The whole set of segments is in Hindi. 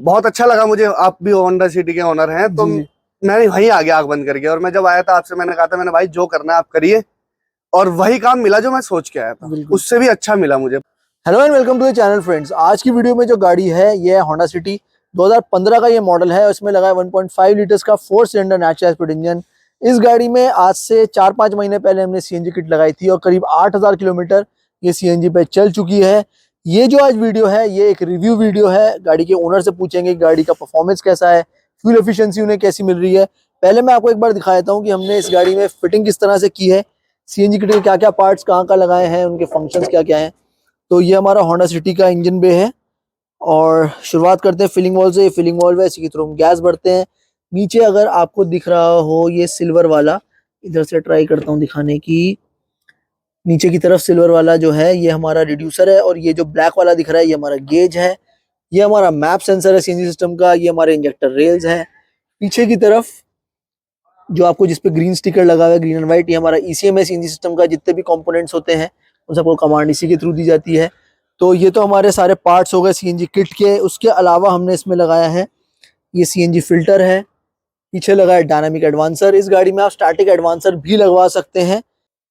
बहुत अच्छा लगा मुझे। आप भी होंडा सिटी के ओनर हैं, तो मैंने वहीं आ गया आग बंद करके। और मैं जब आया था आपसे, मैंने कहा था मैंने भाई जो करना है आप करिए, और वही काम मिला जो मैं सोच के आया था, उससे भी अच्छा मिला मुझे। Hello and welcome to the channel friends. आज की वीडियो में जो गाड़ी है ये है होंडा सिटी 2015 का ये मॉडल है। इसमें लगा है 1.5 लीटर्स का 4 सिलेंडर नेचुरल एस्पिरेटेड इंजन। इस गाड़ी में आज से 4-5 महीने पहले हमने सीएनजी किट लगाई थी और करीब 8000 किलोमीटर ये सीएनजी पे चल चुकी है। ये जो आज वीडियो है ये एक रिव्यू वीडियो है। गाड़ी के ओनर से पूछेंगे गाड़ी का परफॉर्मेंस कैसा है, फ्यूल एफिशिएंसी उन्हें कैसी मिल रही है। पहले मैं आपको एक बार दिखा देता हूँ कि हमने इस गाड़ी में फिटिंग किस तरह से की है, सीएनजी किट के क्या क्या पार्ट्स कहाँ लगाए हैं, उनके फंक्शंस क्या क्या हैं। तो ये हमारा होंडा सिटी का इंजन बे है और शुरुआत करते हैं फिलिंग वॉल से। फिलिंग वॉल है, इसी के थ्रू हम गैस भरते हैं। नीचे अगर आपको दिख रहा हो ये सिल्वर वाला, इधर से ट्राई करता हूँ दिखाने की। नीचे की तरफ सिल्वर वाला जो है ये हमारा रिड्यूसर है, और ये जो ब्लैक वाला दिख रहा है ये हमारा गेज है। ये हमारा मैप सेंसर है सीएनजी सिस्टम का। ये हमारे इंजेक्टर रेल्स है। पीछे की तरफ जो आपको जिसपे ग्रीन स्टिकर लगा हुआ है, ग्रीन एंड व्हाइट, ये हमारा ईसीएम है सीएनजी सिस्टम का। जितने भी कंपोनेंट्स होते हैं उन सबको कमांड इसी के थ्रू दी जाती है। तो ये तो हमारे सारे पार्ट्स हो गए सीएनजी किट के। उसके अलावा हमने इसमें लगाया है ये सीएनजी फिल्टर है। पीछे लगा है डायनामिक एडवांसर। इस गाड़ी में आप स्टैटिक एडवांसर भी लगवा सकते हैं।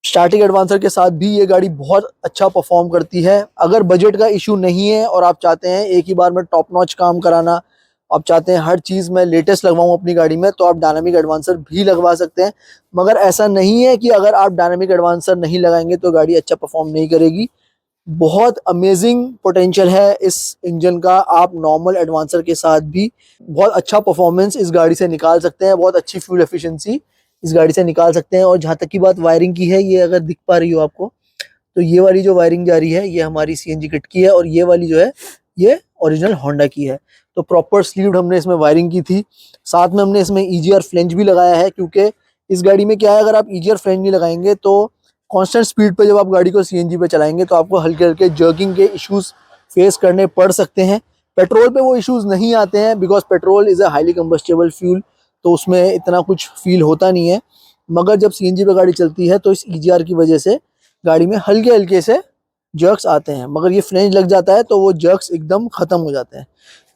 स्टैटिक एडवांसर के साथ भी ये गाड़ी बहुत अच्छा परफॉर्म करती है। अगर बजट का इशू नहीं है और आप चाहते हैं एक ही बार में टॉप नॉच काम कराना, आप चाहते हैं हर चीज़ में लेटेस्ट लगवाऊं अपनी गाड़ी में, तो आप डायनामिक एडवांसर भी लगवा सकते हैं। मगर ऐसा नहीं है कि अगर आप डायनामिक एडवांसर नहीं लगाएंगे तो गाड़ी अच्छा परफॉर्म नहीं करेगी। बहुत अमेजिंग पोटेंशियल है इस इंजन का। आप नॉर्मल एडवांसर के साथ भी बहुत अच्छा परफॉर्मेंस इस गाड़ी से निकाल सकते हैं, बहुत अच्छी फ्यूल एफिशिएंसी इस गाड़ी से निकाल सकते हैं। और जहाँ तक की बात वायरिंग की है, ये अगर दिख पा रही हो आपको, तो ये वाली जो वायरिंग जा रही है ये हमारी सीएनजी किट की है, और ये वाली जो है ये ओरिजिनल होंडा की है। तो प्रॉपर स्लीव्ड हमने इसमें वायरिंग की थी। साथ में हमने इसमें ईजीआर फ्लेंज भी लगाया है, क्योंकि इस गाड़ी में क्या है, अगर आप ईजीआर फ्लेंज नहीं लगाएंगे तो कांस्टेंट स्पीड पे जब आप गाड़ी को सीएनजी पे चलाएंगे तो आपको हल्के हल्के जर्किंग के इश्यूज फेस करने पड़ सकते हैं। पेट्रोल पे वो इश्यूज नहीं आते हैं, because petrol is a highly combustible fuel, तो उसमें इतना कुछ फील होता नहीं है। मगर जब सीएनजी पे गाड़ी चलती है तो इस ईजीआर की वजह से गाड़ी में हल्के हल्के से जर्क्स आते हैं। मगर ये फ्लेंज लग जाता है तो वो जर्क्स एकदम ख़त्म हो जाते हैं।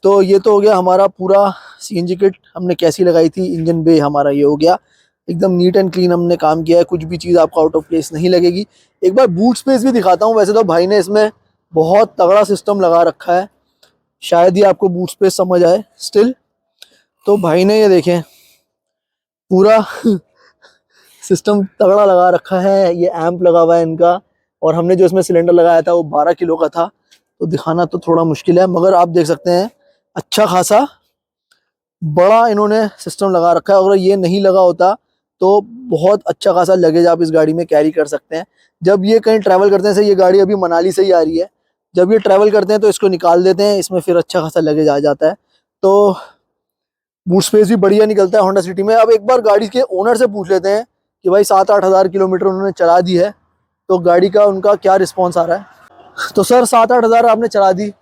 तो ये तो हो गया हमारा पूरा सीएनजी किट हमने कैसी लगाई थी। इंजन बे हमारा ये हो गया, एकदम नीट एंड क्लीन हमने काम किया है। कुछ भी चीज़ आपको आउट ऑफ प्लेस नहीं लगेगी। एक बार बूट स्पेस भी दिखाता हूँ। वैसे तो भाई ने इसमें बहुत तगड़ा सिस्टम लगा रखा है, शायद ही आपको बूट स्पेस समझ आए स्टिल। तो भाई ने ये देखें पूरा सिस्टम तगड़ा लगा रखा है। ये एम्प लगा हुआ है इनका, और हमने जो इसमें सिलेंडर लगाया था वो 12 किलो का था, तो दिखाना तो थोड़ा मुश्किल है, मगर आप देख सकते हैं अच्छा खासा बड़ा इन्होंने सिस्टम लगा रखा है। अगर ये नहीं लगा होता तो बहुत अच्छा खासा लगेज आप इस गाड़ी में कैरी कर सकते हैं। जब ये कहीं ट्रैवल करते हैं, से ये गाड़ी अभी मनाली से ही आ रही है, जब ये ट्रैवल करते हैं तो इसको निकाल देते हैं, इसमें फिर अच्छा खासा लगेज आ जाता है। तो बूट स्पेस भी बढ़िया निकलता है होंडा सिटी में। अब एक बार गाड़ी के ओनर से पूछ लेते हैं कि भाई 7-8 हज़ार किलोमीटर उन्होंने चला दी है, तो गाड़ी का उनका क्या रिस्पॉन्स आ रहा है। तो सर 7-8 हज़ार आपने चला दी,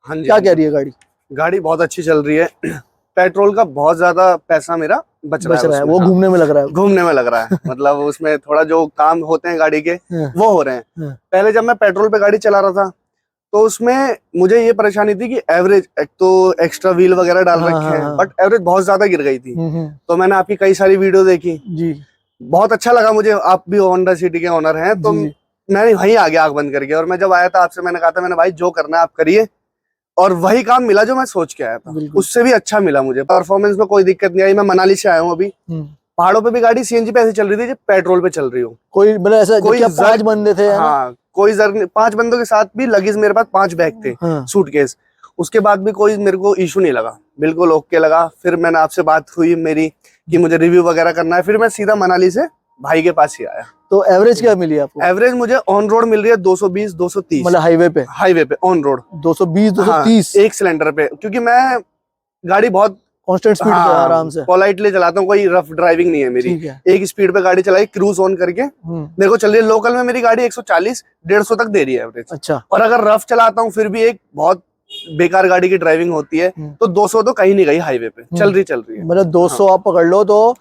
हाँ जी, क्या कह रही है गाड़ी? गाड़ी बहुत अच्छी चल रही है। पेट्रोल का बहुत ज्यादा पैसा मेरा बच रहा है वो हाँ। घूमने में लग रहा है, घूमने में लग रहा है। मतलब उसमें थोड़ा जो काम होते हैं गाड़ी के वो हो रहे हैं। पहले जब मैं पेट्रोल पे गाड़ी चला रहा था तो उसमें मुझे ये परेशानी थी कि एवरेज, एक तो एक्स्ट्रा व्हील वगैरह डाल रखे हैं, बट एवरेज बहुत ज्यादा गिर गई थी। तो मैंने आपकी कई सारी वीडियो देखी जी, बहुत अच्छा लगा मुझे। आप भी होंडा सिटी के ओनर हैं, तो मैंने वहीं आ गया आग बंद करके। और मैं जब आया था आपसे, मैंने कहा था मैंने भाई जो करना है आप करिए, और वही काम मिला जो मैं सोच के आया था, उससे भी अच्छा मिला मुझे। परफॉर्मेंस में कोई दिक्कत नहीं आई। मैं मनाली से आया हूँ अभी, पहाड़ों पे भी गाड़ी सीएनजी पे ऐसे चल रही थी जब पेट्रोल पे चल रही हो। कोई मतलब ऐसा कोई 5 बंदे थे, हाँ, कोई जर 5 बंदों के साथ भी लगेज, मेरे पास 5 बैग थे, सूटकेस। उसके बाद भी कोई मेरे को इशू नहीं लगा, बिल्कुल ओके लगा। फिर मैंने आपसे बात हुई मेरी कि मुझे रिव्यू वगैरह करना है, फिर मैं सीधा मनाली से भाई के पास ही आया। तो एवरेज क्या मिली आपको? एवरेज मुझे ऑन रोड मिल रही है 220-230, मतलब हाईवे पे ऑन रोड 220-230 एक सिलेंडर पे, क्योंकि मैं गाड़ी बहुत कांस्टेंट स्पीड पे आराम से पोलाइटली चलाता हूँ। कोई रफ ड्राइविंग नहीं है मेरी, एक स्पीड पे गाड़ी चलाई, क्रूज ऑन करके मेरे को चल रही है। लोकल में मेरी गाड़ी 140-150 तक दे रही है एवरेज। अच्छा। और अगर रफ चलाता हूँ फिर भी एक बहुत बेकार गाड़ी की ड्राइविंग होती है तो 200 तो कहीं नहीं गई, हाईवे पे चल रही है। मतलब 200 आप पकड़ लो तो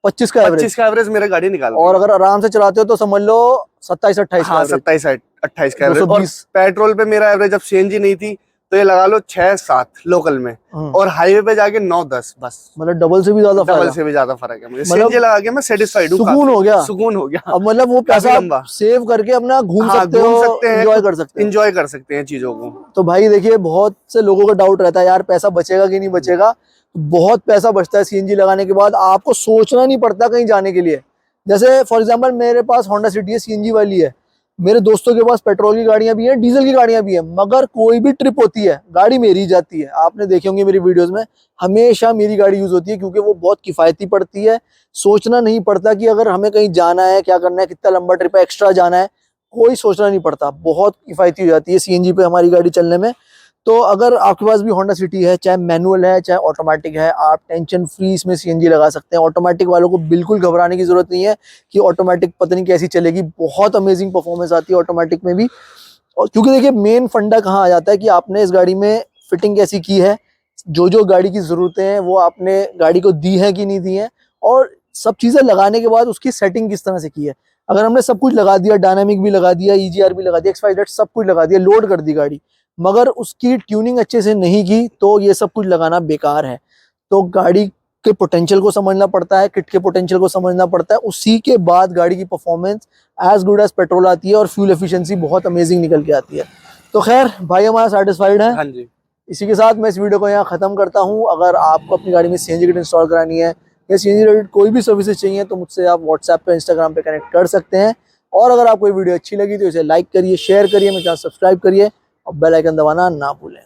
25 का एवरेज मेरे गाड़ी निकाल। और अगर आराम से चलाते हो तो समझ लो 27-28 का 27-28 का एवरेज। और पेट्रोल पे मेरा एवरेज, जब सीएनजी नहीं थी तो ये लगा लो 6-7 लोकल में, और हाईवे पे जाके 9-10 बस। मतलब डबल से भी ज्यादा फर्क डबल है। से भी ज्यादा फर्क है मुझे। मतलब सीएनजी लगा के मैं सेटिस्फाइड हूँ, सुकून हो गया, सुकून हो गया। अब मतलब वो काफी पैसा लंबा सेव करके अपना घूम हाँ, सकते घूम हो, सकते हैं, एंजॉय कर सकते हो। एंजॉय कर सकते हैं चीजों को। तो भाई देखिए, बहुत से लोगों का डाउट रहता है यार पैसा बचेगा कि नहीं बचेगा। बहुत पैसा बचता है सीएनजी लगाने के बाद, आपको सोचना नहीं पड़ता कहीं जाने के लिए। जैसे फॉर एग्जांपल मेरे पास होंडा सिटी है, सीएनजी वाली है, मेरे दोस्तों के पास पेट्रोल की गाड़ियां भी हैं, डीजल की गाड़ियां भी हैं, मगर कोई भी ट्रिप होती है गाड़ी मेरी जाती है। आपने देखे होंगे मेरी वीडियोस में, हमेशा मेरी गाड़ी यूज होती है, क्योंकि वो बहुत किफायती पड़ती है। सोचना नहीं पड़ता कि अगर हमें कहीं जाना है, क्या करना है, कितना लंबा ट्रिप है, एक्स्ट्रा जाना है, कोई सोचना नहीं पड़ता। बहुत किफायती हो जाती है सीएनजी पे हमारी गाड़ी चलने में। तो अगर आपके पास भी होंडा सिटी है, चाहे मैनुअल है चाहे ऑटोमेटिक है, आप टेंशन फ्री इसमें सीएनजी लगा सकते हैं। ऑटोमेटिक वालों को बिल्कुल घबराने की जरूरत नहीं है कि ऑटोमेटिक पता नहीं कैसी चलेगी, बहुत अमेजिंग परफॉर्मेंस आती है ऑटोमेटिक में भी। और क्योंकि देखिए मेन फंडा कहाँ आ जाता है कि आपने इस गाड़ी में फिटिंग कैसी की है, जो जो गाड़ी की जरूरतें हैं वो आपने गाड़ी को दी है कि नहीं दी है, और सब चीजें लगाने के बाद उसकी सेटिंग किस तरह से की है। अगर हमने सब कुछ लगा दिया, डायनामिक भी लगा दिया, ईजीआर भी लगा दिया, XYZ सब कुछ लगा दिया, लोड कर दी गाड़ी, मगर उसकी ट्यूनिंग अच्छे से नहीं की, तो ये सब कुछ लगाना बेकार है। तो गाड़ी के पोटेंशियल को समझना पड़ता है, किट के पोटेंशियल को समझना पड़ता है, उसी के बाद गाड़ी की performance as good as petrol आती है, और फ्यूल एफिशिएंसी बहुत अमेजिंग निकल के आती है। तो खैर भाई हमारा सेटिस्फाइड है। हाँ जी। इसी के साथ मैं इस वीडियो को यहाँ खत्म करता हूँ। अगर आपको अपनी गाड़ी में सीएनजी किट इंस्टॉल करानी है या सीएनजी रिलेटेड कोई भी सर्विसेज चाहिए, तो मुझसे आप व्हाट्सएप पे, इंस्टाग्राम पे कनेक्ट कर सकते हैं। और अगर आपको ये वीडियो अच्छी लगी तो इसे लाइक करिए, शेयर करिए, मेरे चैनल सब्सक्राइब करिए, और बेल आइकन दबाना ना भूलें।